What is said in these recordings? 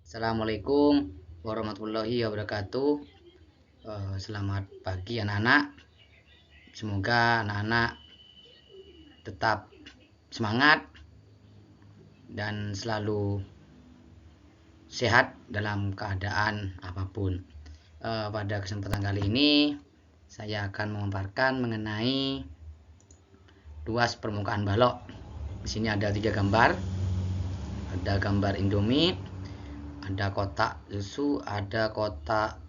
Assalamualaikum warahmatullahi wabarakatuh. Selamat pagi anak-anak. Semoga anak-anak tetap semangat dan selalu sehat dalam keadaan apapun. Pada kesempatan kali ini saya akan memaparkan mengenai luas permukaan balok. Di sini ada 3 gambar. Ada gambar Indomie, ada kotak susu, ada kotak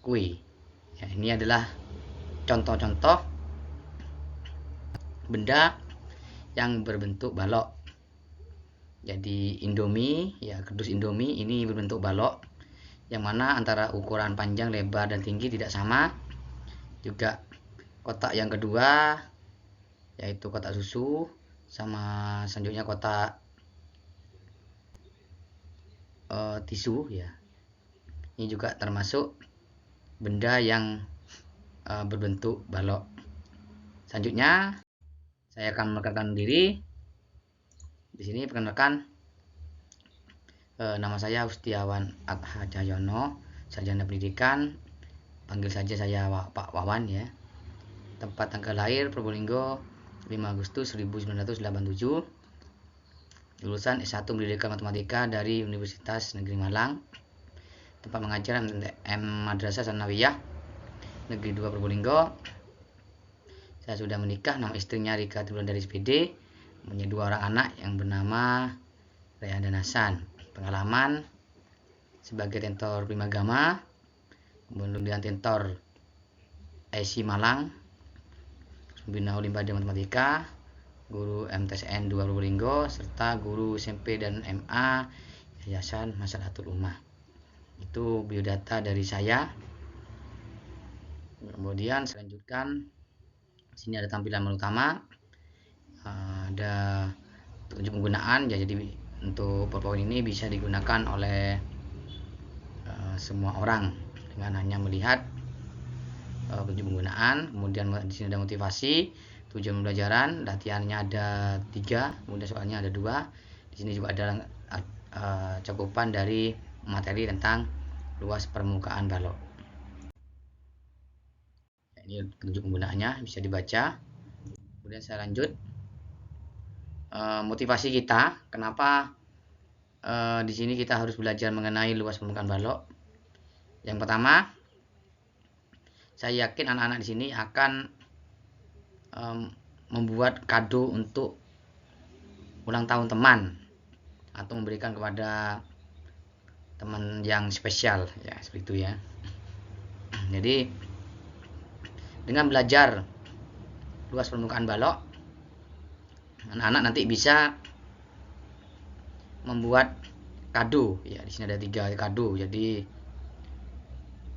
kue. Ya, ini adalah contoh-contoh benda yang berbentuk balok. Jadi Indomie, ya kardus Indomie ini berbentuk balok, yang mana antara ukuran panjang, lebar, dan tinggi tidak sama. Juga kotak yang kedua, yaitu kotak susu, sama selanjutnya kotak tisu, ya. Ini juga termasuk benda yang berbentuk balok. Selanjutnya saya akan memperkenalkan diri. Di sini perkenalkan, nama saya Ustiawan Adha Cahyono, sarjana pendidikan. Panggil saja saya Pak Wawan, ya. Tempat tanggal lahir Probolinggo 5 Agustus 1987. Lulusan S1 Pendidikan Matematika dari Universitas Negeri Malang. Tempat mengajar M Madrasah Sanawiyah Negeri 2 Probolinggo. Saya sudah menikah, nama istrinya Rika Tribulan dari SPD, punya 2 orang anak yang bernama Rayhan dan Hasan. Pengalaman sebagai tentor Primagama, kemudian tentor IC Malang, pembina Olimpiade Matematika, guru MTSN 2 Probolinggo, serta guru SMP dan MA Yayasan Maslahatul Ummah. Itu biodata dari saya. Kemudian saya lanjutkan. Sini ada tampilan menu utama, ada petunjuk penggunaan, ya. Jadi untuk PowerPoint ini bisa digunakan oleh semua orang dengan hanya melihat petunjuk penggunaan. Kemudian di sini ada motivasi, tujuan pembelajaran, latihannya ada 3, kemudian soalnya ada 2. Di sini juga ada cakupan dari materi tentang luas permukaan balok. Ini petunjuk penggunaannya bisa dibaca. Kemudian saya lanjut. Motivasi kita, kenapa di sini kita harus belajar mengenai luas permukaan balok. Yang pertama, saya yakin anak-anak di sini akan membuat kado untuk ulang tahun teman, atau memberikan kepada teman yang spesial, ya, seperti itu, ya. Jadi dengan belajar luas permukaan balok, anak-anak nanti bisa membuat kado, ya. Di sini ada 3 kado. Jadi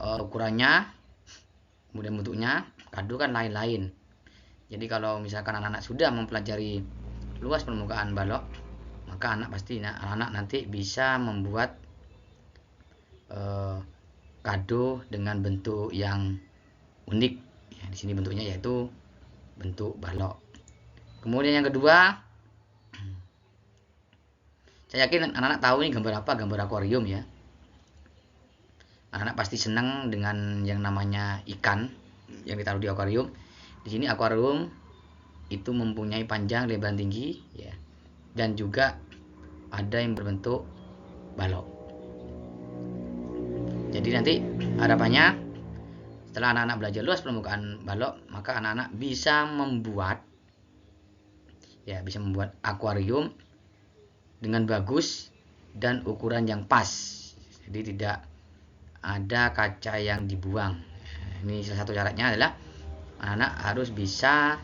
ukurannya, kemudian bentuknya, kado kan lain-lain. Jadi kalau misalkan anak-anak sudah mempelajari luas permukaan balok, maka anak-anak nanti bisa membuat kado dengan bentuk yang unik, ya. Di sini bentuknya yaitu bentuk balok. Kemudian yang kedua, saya yakin anak-anak tahu ini gambar apa, gambar akuarium, ya. Anak-anak pasti senang dengan yang namanya ikan yang ditaruh di akuarium. Di sini akuarium itu mempunyai panjang, lebar, tinggi, ya, dan juga ada yang berbentuk balok. Jadi nanti harapannya setelah anak-anak belajar luas permukaan balok, maka anak-anak bisa membuat akuarium dengan bagus dan ukuran yang pas. Jadi tidak ada kaca yang dibuang. Ini salah satu syaratnya adalah anak-anak harus bisa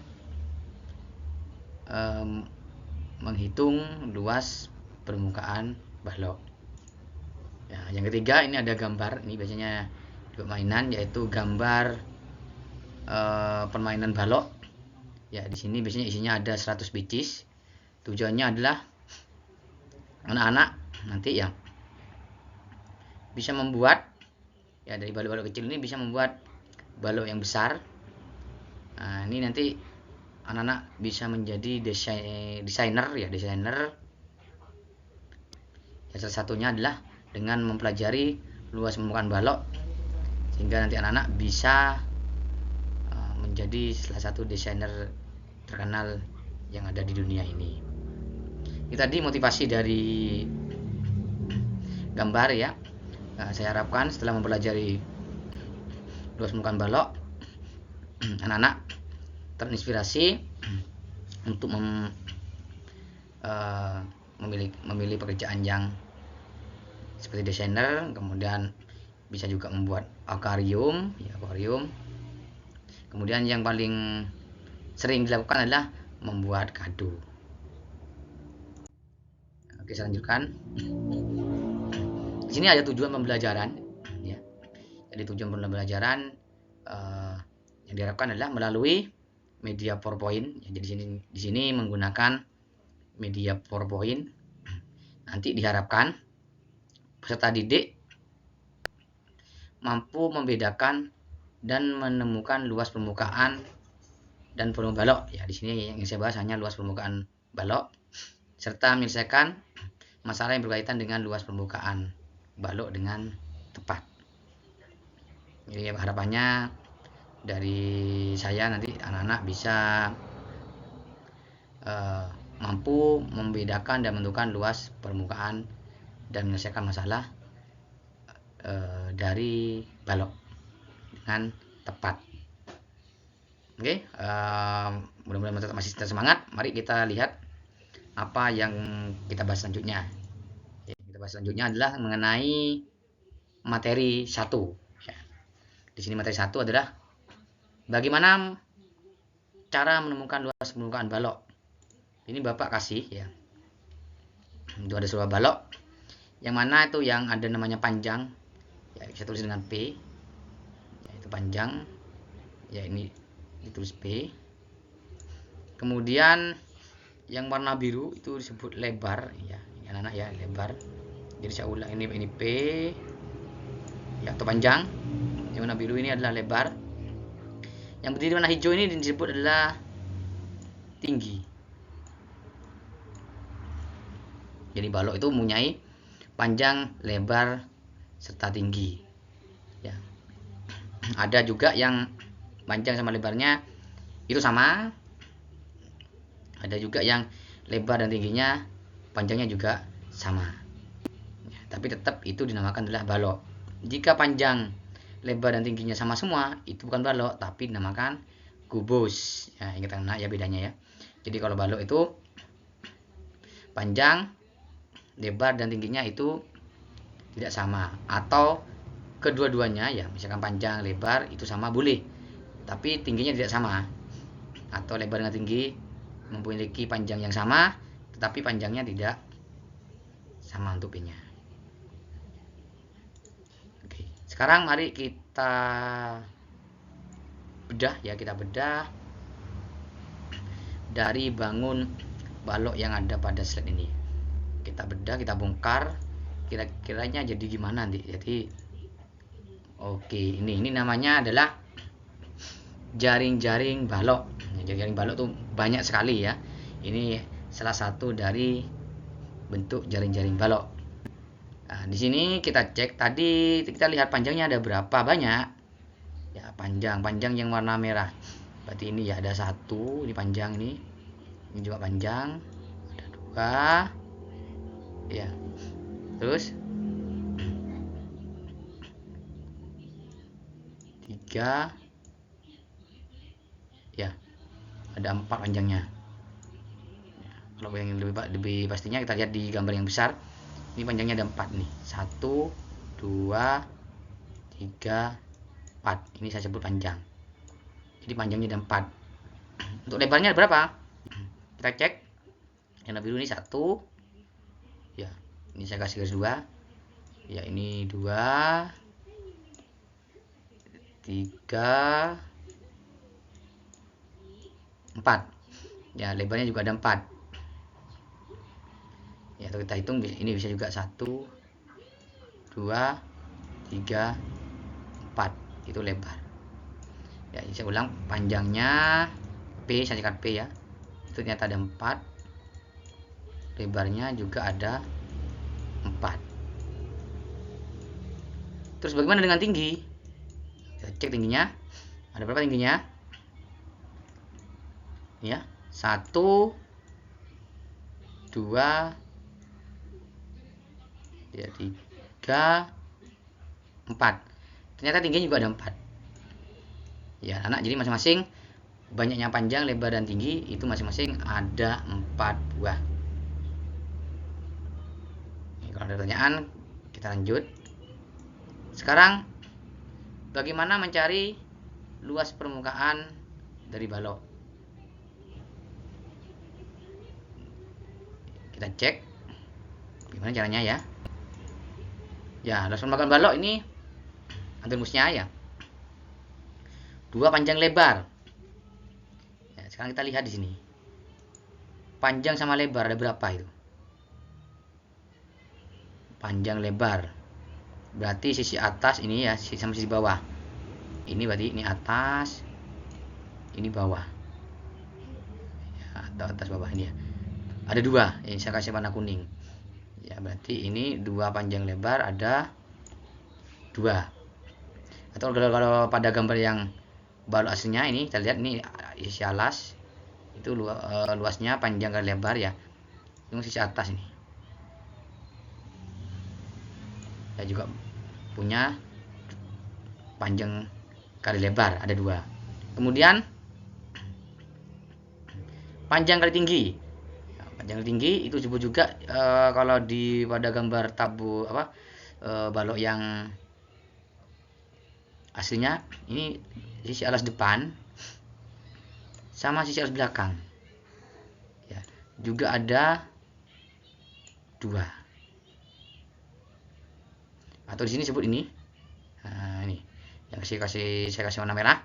menghitung luas permukaan balok. Ya, yang ketiga, ini ada gambar. Ini biasanya di mainan, yaitu gambar permainan balok. Ya, di sini biasanya isinya ada 100 biji. Tujuannya adalah anak-anak nanti ya bisa membuat, ya, dari balok-balok kecil ini bisa membuat balok yang besar. Nah, ini nanti anak-anak bisa menjadi desainer, ya, Ya, salah satunya adalah dengan mempelajari luas permukaan balok, sehingga nanti anak-anak bisa menjadi salah satu desainer terkenal yang ada di dunia ini. Ini tadi motivasi dari gambar ya. Saya harapkan setelah mempelajari luas permukaan balok, anak-anak terinspirasi untuk memilih pekerjaan yang seperti desainer, kemudian bisa juga membuat akuarium, Kemudian yang paling sering dilakukan adalah membuat kado. Oke, saya lanjutkan. Di sini ada tujuan pembelajaran, ya. Jadi tujuan pembelajaran yang diharapkan adalah melalui media PowerPoint. Ya, jadi di sini menggunakan media PowerPoint. Nanti diharapkan peserta didik mampu membedakan dan menemukan luas permukaan dan volume balok. Ya, di sini yang saya bahas hanya luas permukaan balok, serta menyelesaikan masalah yang berkaitan dengan luas permukaan balok dengan tepat. Jadi harapannya dari saya nanti anak-anak bisa mampu membedakan dan menentukan luas permukaan dan menyelesaikan masalah dari balok dengan tepat. Oke, mudah-mudahan masih semangat. Mari kita lihat apa yang kita bahas selanjutnya. Kita bahas selanjutnya adalah mengenai materi 1. Di sini materi 1 adalah bagaimana cara menemukan luas permukaan balok. Ini Bapak kasih ya. Itu ada sebuah balok yang mana itu yang ada namanya panjang. Ya, saya tulis dengan P. Ya, itu panjang. Ya, ini ditulis P. Kemudian yang warna biru itu disebut lebar ya, anak-anak ya, lebar. Jadi saya ulang, ini P ya, atau panjang. Yang warna biru ini adalah lebar. Yang berdiri warna hijau ini disebut adalah tinggi. Jadi balok itu mempunyai panjang, lebar, serta tinggi. Ya. Ada juga yang panjang sama lebarnya itu sama. Ada juga yang lebar dan tingginya, panjangnya juga sama. Ya, tapi tetap itu dinamakan adalah balok. Jika panjang, lebar dan tingginya sama semua, itu bukan balok, tapi dinamakan kubus. Ya, ingat anak ya bedanya ya. Jadi kalau balok itu panjang, lebar dan tingginya itu tidak sama, atau kedua-duanya ya, misalkan panjang, lebar itu sama boleh, tapi tingginya tidak sama, atau lebar dengan tinggi memiliki panjang yang sama, tetapi panjangnya tidak sama untuk P-nya. Oke, sekarang mari kita bedah ya, dari bangun balok yang ada pada slide ini. Kita bedah, kita bongkar, kira-kiranya jadi gimana nanti. Jadi oke, ini namanya adalah jaring-jaring balok. Jaring-jaring balok tuh banyak sekali ya. Ini salah satu dari bentuk jaring-jaring balok. Nah, di sini kita cek tadi, kita lihat panjangnya ada berapa banyak. Ya, panjang yang warna merah. Berarti ini ya ada 1, ini panjang ini. Ini juga panjang. Ada 2. Ya. Terus 3. Ya. Ada 4 panjangnya. Ya, kalau yang lebih pastinya kita lihat di gambar yang besar. Ini panjangnya ada 4 nih. 1, 2, 3, 4. Ini saya sebut panjang. Jadi panjangnya ada 4. Untuk lebarnya berapa? Kita cek. Yang biru ini 1. Ya, ini saya kasih garis 2. Ya, ini 2, 3, 4. Ya, lebarnya juga ada 4. Ya, kalau kita hitung ini bisa juga 1, 2, 3, 4. Itu lebar. Ya, saya ulang, panjangnya P, saya singkat P ya. Itu ternyata ada 4. Lebarnya juga ada 4. Terus bagaimana dengan tinggi? Kita cek tingginya. Ada berapa tingginya? Ya, 1, 2, 3, 4. Ternyata tingginya juga ada 4. Ya, anak, jadi masing-masing banyaknya panjang, lebar, dan tinggi itu masing-masing ada 4 buah. Ini, kalau ada pertanyaan, kita lanjut. Sekarang, bagaimana mencari luas permukaan dari balok? Kita cek gimana caranya ya. Ya, luas permukaan balok ini ada rumusnya ya. 2 panjang lebar. Ya, sekarang kita lihat di sini. Panjang sama lebar ada berapa itu? Panjang lebar. Berarti sisi atas ini ya, sama sisi bawah. Ini berarti ini atas, ini bawah. Ya, atau atas bawah ini ya. Ada 2. Ini saya kasih warna kuning. Ya, berarti ini 2 panjang lebar ada 2. Atau kalau pada gambar yang balok aslinya ini kita lihat ini isi alas itu luasnya panjang kali lebar ya. Ini sisi atas ini. Saya juga punya panjang kali lebar ada 2. Kemudian panjang kali tinggi. Panjang kali tinggi itu disebut juga kalau pada gambar balok yang aslinya ini sisi alas depan sama sisi alas belakang. Ya, juga ada 2. Atau di sini sebut ini. Nah, ini yang saya kasih warna merah.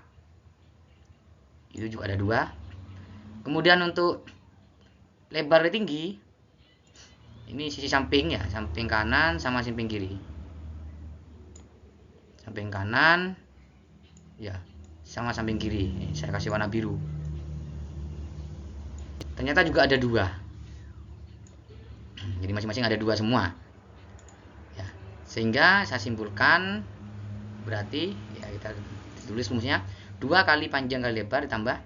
Itu juga ada 2. Kemudian untuk lebar dan tinggi ini sisi samping ya, samping kanan sama samping kiri. Samping kanan ya sama samping kiri. Ini saya kasih warna biru. Ternyata juga ada 2. Jadi masing-masing ada 2 semua. Ya, sehingga saya simpulkan berarti ya kita tulis rumusnya 2 kali panjang kali lebar ditambah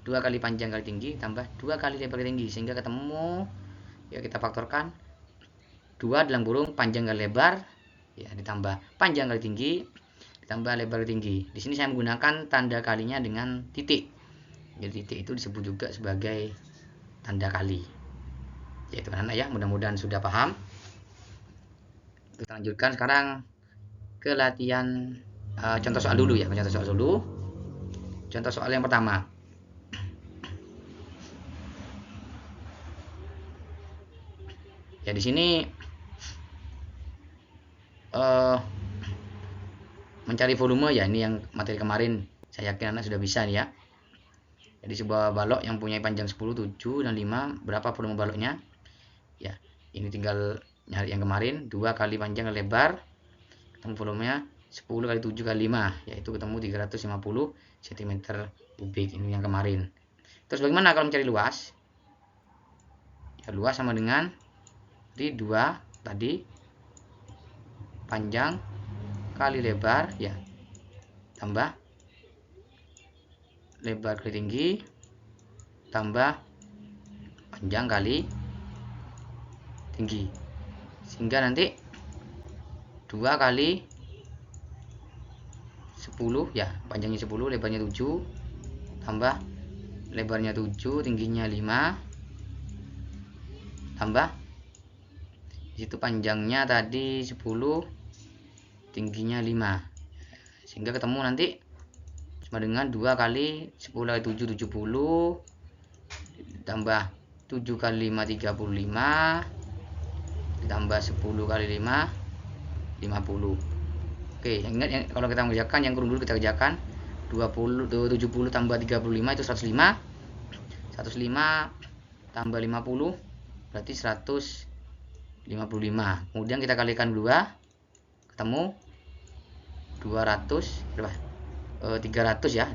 2 kali panjang kali tinggi tambah 2 kali lebar kali tinggi, sehingga ketemu ya kita faktorkan 2 dalam kurung panjang kali lebar ya ditambah panjang kali tinggi ditambah lebar kali tinggi. Di sini saya menggunakan tanda kalinya dengan titik. Jadi titik itu disebut juga sebagai tanda kali. Yaitu anak ya, mudah-mudahan sudah paham. Kita lanjutkan sekarang ke latihan contoh soal dulu ya. Contoh soal dulu. Contoh soal yang pertama. Ya, di sini mencari volume ya, ini yang materi kemarin saya yakin anak sudah bisa nih ya. Jadi sebuah balok yang punya panjang 10, 7, dan 5, berapa volume baloknya? Ya, ini tinggal nyari yang kemarin, 2 kali panjang kali lebar, ketemu volumenya 10 kali 7 kali 5, yaitu ketemu 350 cm kubik, ini yang kemarin. Terus bagaimana kalau mencari luas? Ya, luas sama dengan di 2 tadi panjang kali lebar ya tambah lebar kali tinggi tambah panjang kali tinggi, sehingga nanti 2 kali 10 ya, panjangnya 10, lebarnya 7, tambah lebarnya 7, tingginya 5, tambah disitu panjangnya tadi 10, tingginya 5, sehingga ketemu nanti sama dengan 2 kali 10 kali 7 70 ditambah 7 kali 5 35 ditambah 10 kali 5 50. Oke, ingat kalau kita mengerjakan yang kurung dulu kita kerjakan 70 tambah 35 itu 105. 105 tambah 50 berarti 155. Kemudian kita kalikan 2 ketemu 200 berapa? 300 ya.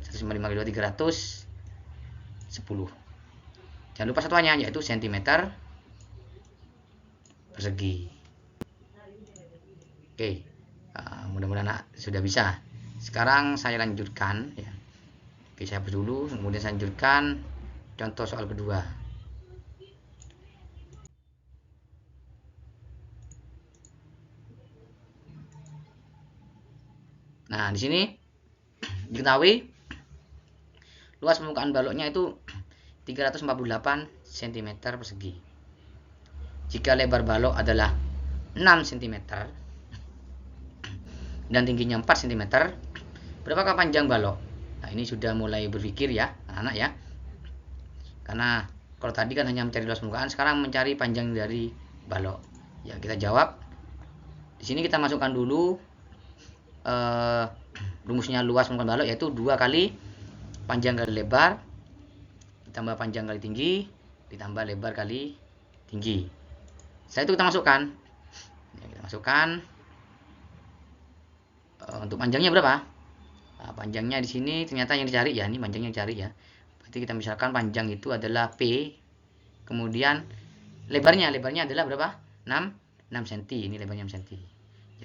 155 kali 2 310. Jangan lupa satuannya yaitu cm persegi. Oke. Mudah-mudahan sudah bisa. Sekarang saya lanjutkan ya. Oke, saya hapus dulu, kemudian saya lanjutkan contoh soal kedua. Nah, di sini diketahui luas permukaan baloknya itu 348 cm persegi. Jika lebar balok adalah 6 cm dan tingginya 4 cm, berapakah panjang balok? Nah, ini sudah mulai berpikir ya, anak-anak ya. Karena kalau tadi kan hanya mencari luas permukaan, sekarang mencari panjang dari balok. Ya, kita jawab. Di sini kita masukkan dulu rumusnya luas permukaan balok, yaitu 2 kali panjang kali lebar ditambah panjang kali tinggi ditambah lebar kali tinggi. Setelah itu kita masukkan. Ya, kita masukkan. Untuk panjangnya berapa? Nah, panjangnya di sini ternyata yang dicari ya, ini panjangnya dicari ya. Berarti kita misalkan panjang itu adalah P, kemudian lebarnya adalah berapa? 6 cm. Ini lebarnya 6 cm.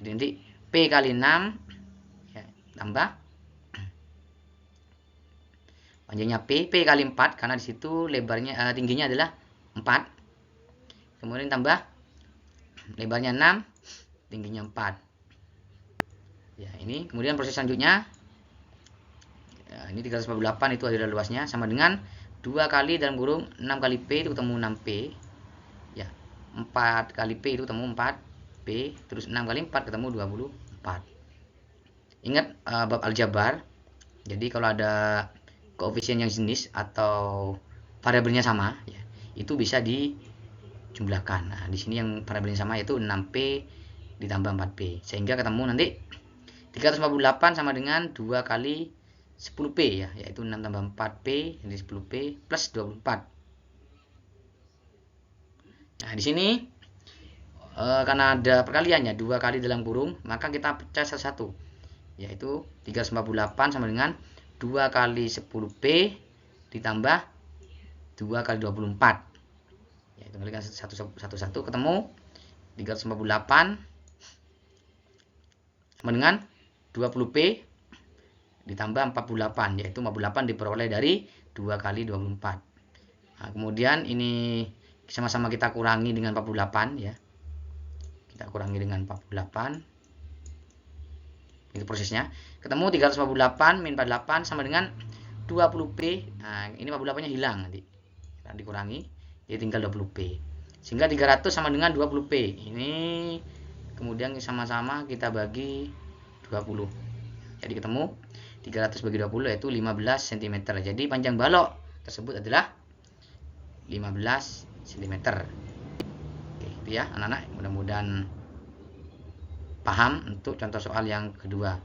Jadi nanti P kali 6 ya, tambah panjangnya P kali 4 karena di situ lebarnya tingginya adalah 4. Kemudian tambah lebarnya 6, tingginya 4. Ya, ini kemudian proses selanjutnya. Ya, ini 348 itu adalah luasnya sama dengan 2 kali dalam kurung 6 kali P itu ketemu 6P. Ya, 4 kali P itu ketemu 4P, terus 6 kali 4 ketemu 24. Ingat bab aljabar. Jadi kalau ada koefisien yang jenis atau variabelnya sama, ya, itu bisa dijumlahkan. Nah, di sini yang variabelnya sama yaitu 6P ditambah 4P. Sehingga ketemu nanti 348 sama dengan 2 kali 10P ya, yaitu 6 tambah 4P jadi 10P plus 24. Nah, di sini karena ada perkaliannya 2 kali dalam kurung, maka kita pecah satu-satu. Yaitu 348 sama dengan 2 kali 10P ditambah 2 kali 24. Ya, itu kalikan satu-satu ketemu 348 sama dengan 20P ditambah 48, yaitu 48 diperoleh dari 2 kali 24. Nah, kemudian ini sama-sama kita kurangi dengan 48 ya. Kita kurangi dengan 48. Itu prosesnya. Ketemu 348 min 48 sama dengan 20P. Nah, ini 48-nya hilang nanti. Kita dikurangi, jadi tinggal 20P. Sehingga 300 sama dengan 20P. Ini kemudian sama-sama kita bagi 20. Jadi ketemu 300 bagi 20 yaitu 15 cm. Jadi panjang balok tersebut adalah 15 cm. Oke, itu ya anak-anak. Mudah-mudahan paham untuk contoh soal yang kedua.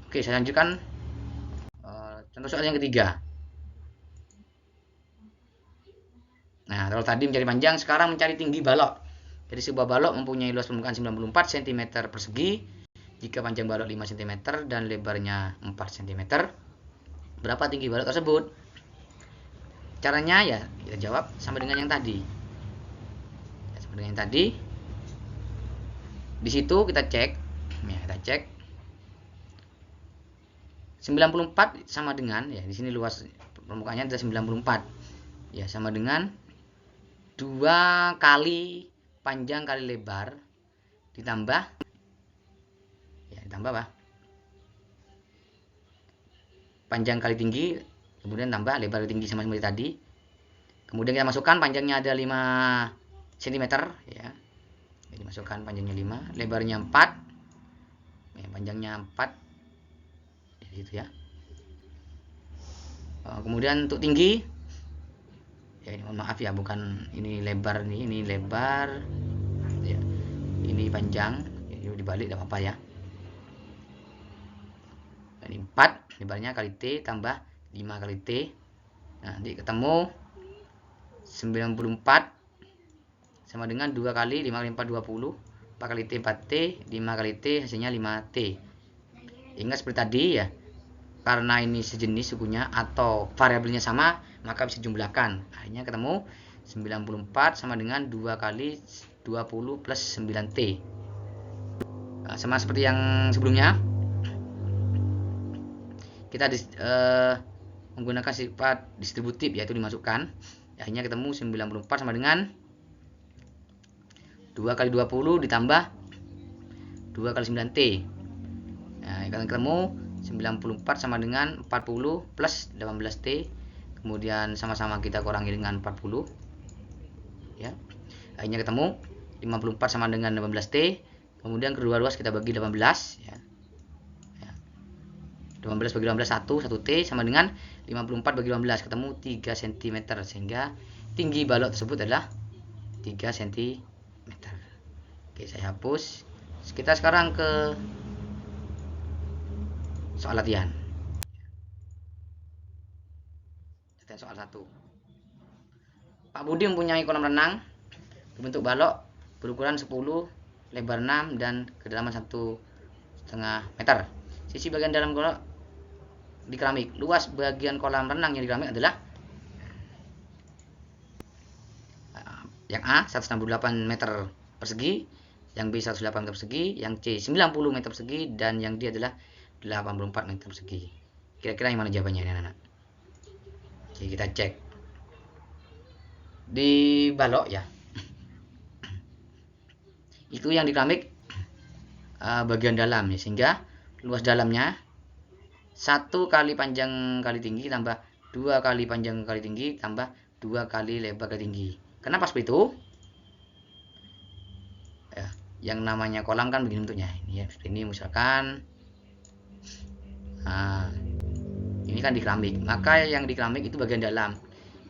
Oke, saya lanjutkan contoh soal yang ketiga. Nah, kalau tadi mencari panjang, sekarang mencari tinggi balok. Jadi sebuah balok mempunyai luas permukaan 94 cm persegi. Jika panjang balok 5 cm dan lebarnya 4 cm, berapa tinggi balok tersebut? Caranya ya kita jawab sama dengan yang tadi. Ya, sama dengan yang tadi. Di situ kita cek, ya kita cek 94 sama dengan ya di sini luas permukaannya adalah 94. Ya, sama dengan 2 kali panjang kali lebar ditambah apa? Panjang kali tinggi, kemudian tambah lebar kali tinggi sama seperti tadi. Kemudian kita masukkan panjangnya ada 5 cm ya. Jadi masukkan panjangnya 5, lebarnya 4. Ya, panjangnya 4. Ya, gitu ya. Kemudian untuk tinggi ya, ini mohon maaf ya, bukan ini lebar nih, ini lebar ya. Ini panjang, ini dibalik enggak apa-apa ya. Ini 4 lebarnya kali T tambah 5 kali T. Nah, nanti ketemu 94 sama dengan 2 kali 5 kali 4 20. 4 kali T 4T, 5 kali T hasilnya 5T. Ingat seperti tadi ya. Karena ini sejenis sukunya atau variabelnya sama, maka bisa jumlahkan. Akhirnya ketemu 94 sama dengan 2 kali 20 plus 9T. Sama seperti yang sebelumnya, kita menggunakan sifat distributif, yaitu dimasukkan. Akhirnya ketemu 94 sama dengan 2 kali 20 ditambah 2 kali 9T. Nah, kita ketemu 94 sama dengan 40 plus 18T. Kemudian sama-sama kita kurangi dengan 40. Ya. Akhirnya ketemu 54 sama dengan 18T. Kemudian kedua ruas kita bagi 18. Ya. 18 bagi 18 1 T sama dengan 54 bagi 18, ketemu 3 cm, sehingga tinggi balok tersebut adalah 3 cm. Oke, saya hapus. Kita sekarang ke soal latihan. Soal 1. Pak Budi mempunyai kolam renang berbentuk balok berukuran 10, lebar 6 dan kedalaman 1,5 meter. Sisi bagian dalam kolam di keramik. Luas bagian kolam renang yang di keramik adalah yang A 168 meter persegi, yang B 108 meter persegi, yang C 90 meter persegi, dan yang D adalah 84 meter persegi. Kira-kira yang mana jawabannya ini, anak-anak? Oke, kita cek di balok ya. Itu yang di keramik bagian dalam ya, sehingga luas dalamnya 1 kali panjang kali tinggi tambah 2 kali panjang kali tinggi tambah 2 kali lebar kali tinggi. Kenapa seperti itu? Ya, yang namanya kolam kan begini bentuknya. Ini ya, seperti ini misalkan. Nah, ini kan di keramik. Maka yang di keramik itu bagian dalam.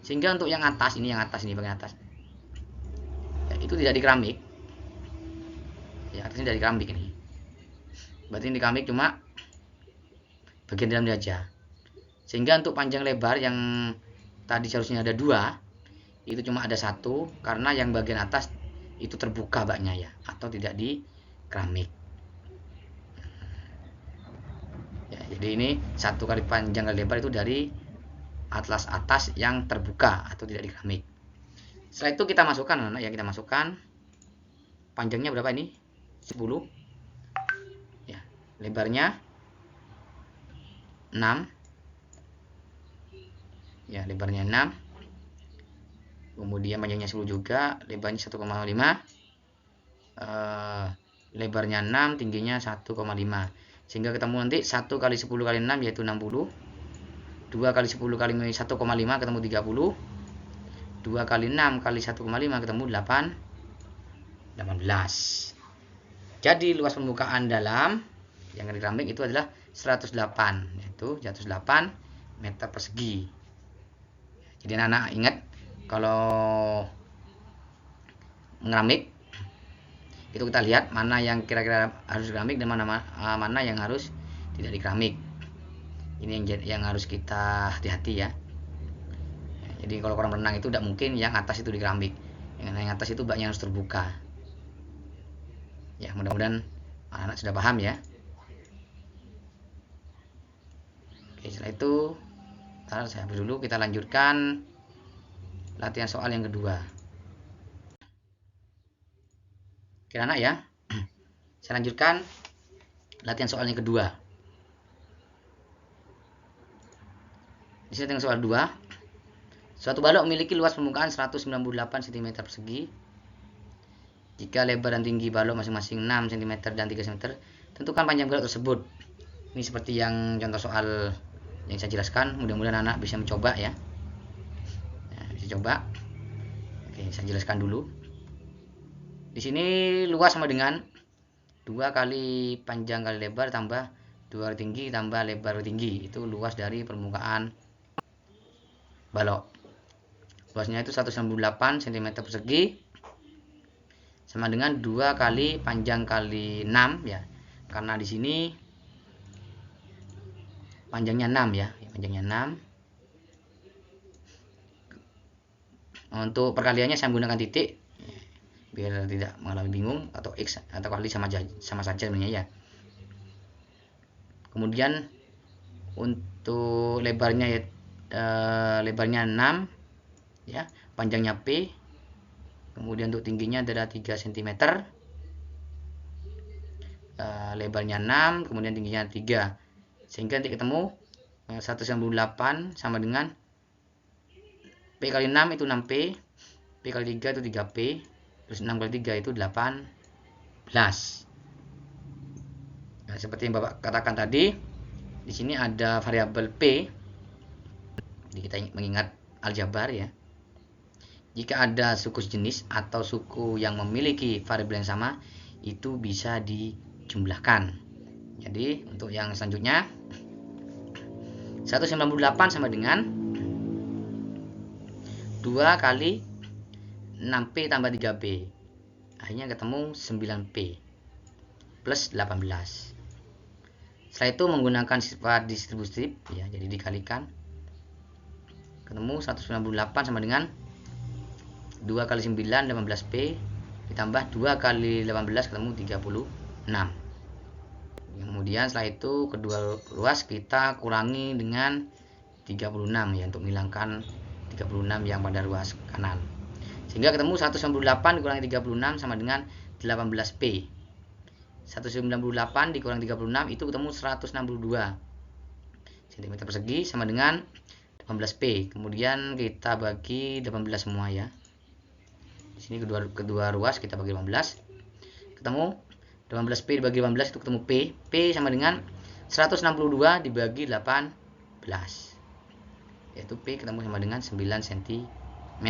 Sehingga untuk yang atas ini, bagian atas. Ya, itu tidak di keramik. Ya, atasnya dari keramik ini. Berarti ini di keramik cuma bagian dalam saja. Sehingga untuk panjang lebar yang tadi seharusnya ada 2, itu cuma ada 1 karena yang bagian atas itu terbuka baknya ya, atau tidak di keramik. Ya, jadi ini 1 kali panjang kali lebar itu dari atlas atas yang terbuka atau tidak di keramik. Setelah itu kita masukkan, anak ya, kita masukkan panjangnya berapa ini? 10. Ya, lebarnya 6. Ya, lebarnya 6. Kemudian panjangnya 10 juga, lebarnya 1,5. Lebarnya 6, tingginya 1,5. Sehingga ketemu nanti 1 kali 10 kali 6 yaitu 60. 2 kali 10 kali 1,5 ketemu 30. 2 kali 6 kali 1,5 ketemu 18. Jadi luas permukaan dalam yang di keramik itu adalah 108, yaitu 108 meter persegi. Jadi anak-anak ingat, kalau mengeramik itu kita lihat mana yang kira-kira harus keramik dan mana yang harus tidak di keramik. Ini yang harus kita hati-hati ya. Jadi kalau kolam renang itu tidak mungkin yang atas itu di keramik. Yang atas itu baknya harus terbuka. Ya, mudah-mudahan anak-anak sudah paham ya. Oke, setelah itu saya hapus dulu, kita lanjutkan latihan soal yang kedua. Oke anak ya, saya lanjutkan latihan soal yang kedua. Di sini soal 2. Suatu balok memiliki luas permukaan 198 cm persegi. Jika lebar dan tinggi balok masing-masing 6 cm dan 3 cm, tentukan panjang balok tersebut. Ini seperti yang contoh soal yang saya jelaskan. Mudah-mudahan anak bisa mencoba ya. Nah, bisa coba. Oke, saya jelaskan dulu. Di sini luas sama dengan 2 kali panjang kali lebar tambah 2 kali tinggi tambah lebar kali tinggi. Itu luas dari permukaan balok. Luasnya itu 198 cm persegi sama dengan 2 kali panjang kali 6 ya. Karena di sini panjangnya 6 ya, panjangnya 6. Untuk perkaliannya saya menggunakan titik biar tidak mengalami bingung, atau X atau kali sama saja sebenarnya ya. Kemudian untuk lebarnya lebarnya 6 ya, panjangnya P. Kemudian untuk tingginya adalah 3 cm. lebarnya 6, kemudian tingginya 3. Sehingga nanti ketemu 198 sama dengan P kali 6 itu 6P, P kali 3 itu 3P, terus 6 kali 3 itu 18. Nah, seperti yang Bapak katakan tadi, di sini ada variabel P. Jadi kita mengingat aljabar ya. Jika ada suku sejenis atau suku yang memiliki variabel yang sama, itu bisa dijumlahkan. Jadi untuk yang selanjutnya 198 sama dengan 2 kali 6P tambah 3P. Akhirnya ketemu 9P plus 18. Setelah itu menggunakan sifat distributif ya, jadi dikalikan. Ketemu 198 sama dengan 2 kali 9 18P ditambah 2 kali 18 ketemu 36. Kemudian setelah itu kedua ruas kita kurangi dengan 36 ya, untuk menghilangkan 36 yang pada ruas kanan. Sehingga ketemu 198 dikurangi 36 sama dengan 18P. 198 dikurangi 36 itu ketemu 162 cm persegi sama dengan 18P. Kemudian kita bagi 18 semua ya. Di sini kedua ruas kita bagi 18. Ketemu 18P dibagi 18 itu ketemu P. P sama dengan 162 dibagi 18. Yaitu P ketemu sama dengan 9 cm.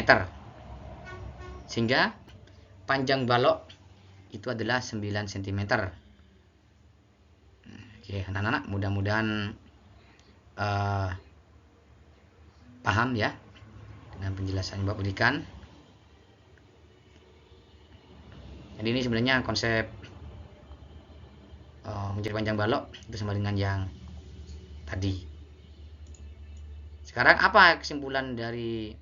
Sehingga panjang balok itu adalah 9 cm. Oke, anak-anak, mudah-mudahan paham ya dengan penjelasan yang Bapak berikan. Jadi ini sebenarnya konsep mencari panjang balok itu sama dengan yang tadi. Sekarang apa kesimpulan dari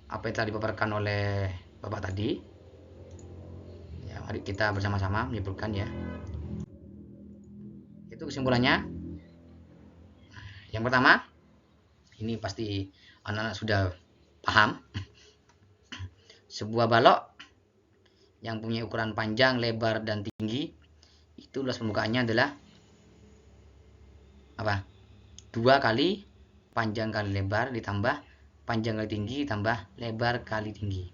apa yang telah dipaparkan oleh Bapak tadi? Ya, mari kita bersama-sama menyimpulkan ya. Itu kesimpulannya. Yang pertama, ini pasti anak-anak sudah paham. Sebuah balok yang punya ukuran panjang, lebar, dan tinggi, itu luas permukaannya adalah apa? 2 kali panjang kali lebar ditambah panjang kali tinggi ditambah lebar kali tinggi.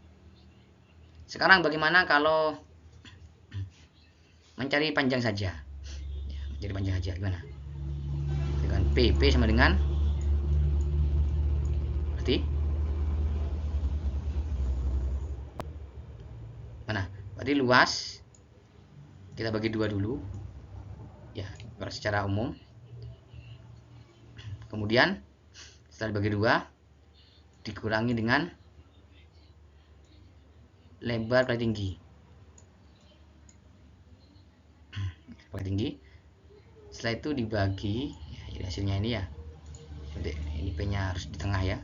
Sekarang bagaimana kalau mencari panjang saja? Ya, mencari panjang saja gimana? Dengan P sama dengan berarti mana? Berarti luas kita bagi 2 dulu ya, secara umum. Kemudian setelah dibagi 2 dikurangi dengan lebar kali tinggi. Lebar kali tinggi. Setelah itu dibagi ya, jadi hasilnya ini ya. Ini P-nya harus di tengah ya.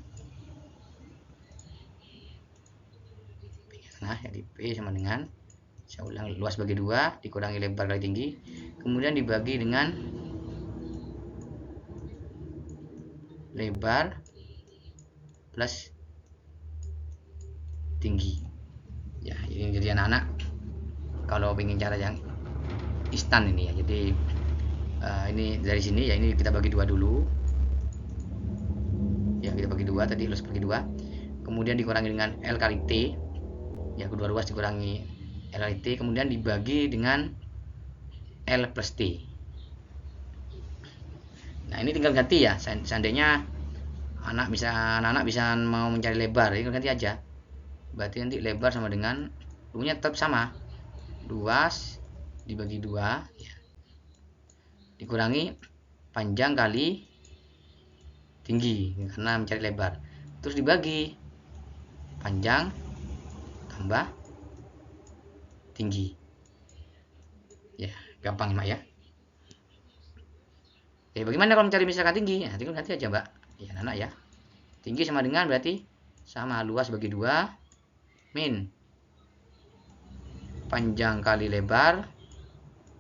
P-nya tengah, jadi P sama dengan, saya ulang, luas bagi 2 dikurangi lebar kali tinggi, kemudian dibagi dengan lebar plus tinggi ya. Jadi anak-anak kalau ingin cara yang instan ini ya, jadi ini dari sini ya, ini kita bagi 2 dulu ya, kita bagi 2 tadi, luas bagi 2, kemudian dikurangi dengan L kali T ya, kedua ruas dikurangi L kali T, kemudian dibagi dengan L plus T. Nah, ini tinggal ganti ya. Seandainya anak-anak bisa mau mencari lebar, tinggal ganti aja. Berarti nanti lebar sama dengan, dulunya tetap sama, luas dibagi 2 ya, dikurangi panjang kali tinggi karena mencari lebar, terus dibagi panjang tambah tinggi ya. Gampang Mak ya. Oke, bagaimana kalau mencari misalkan tinggi? Nah, tinggal ganti aja Mbak ya anak ya. Tinggi sama dengan berarti sama luas bagi 2 min panjang kali lebar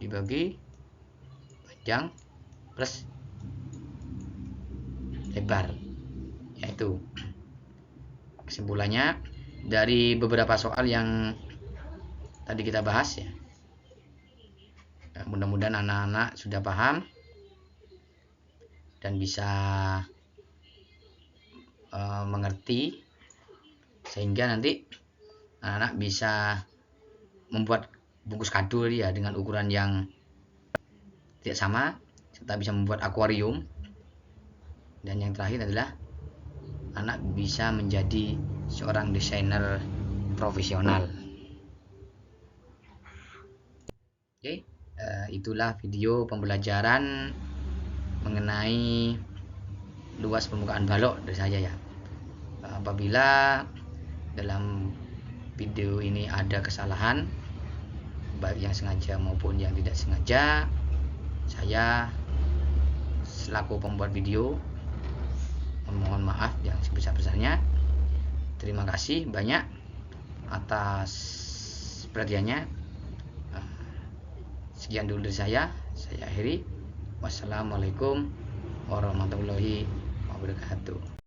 dibagi panjang plus lebar. Yaitu kesimpulannya dari beberapa soal yang tadi kita bahas ya. Mudah-mudahan anak-anak sudah paham dan bisa mengerti, sehingga nanti anak-anak bisa membuat bungkus kado ya dengan ukuran yang tidak sama, serta bisa membuat akuarium. Dan yang terakhir adalah anak bisa menjadi seorang desainer profesional. Oke, itulah video pembelajaran mengenai luas permukaan balok dari saya ya. Apabila dalam video ini ada kesalahan, baik yang sengaja maupun yang tidak sengaja, saya selaku pembuat video memohon maaf yang sebesar-besarnya. Terima kasih banyak atas perhatiannya. Sekian dulu dari saya akhiri. Wassalamualaikum warahmatullahi wabarakatuh.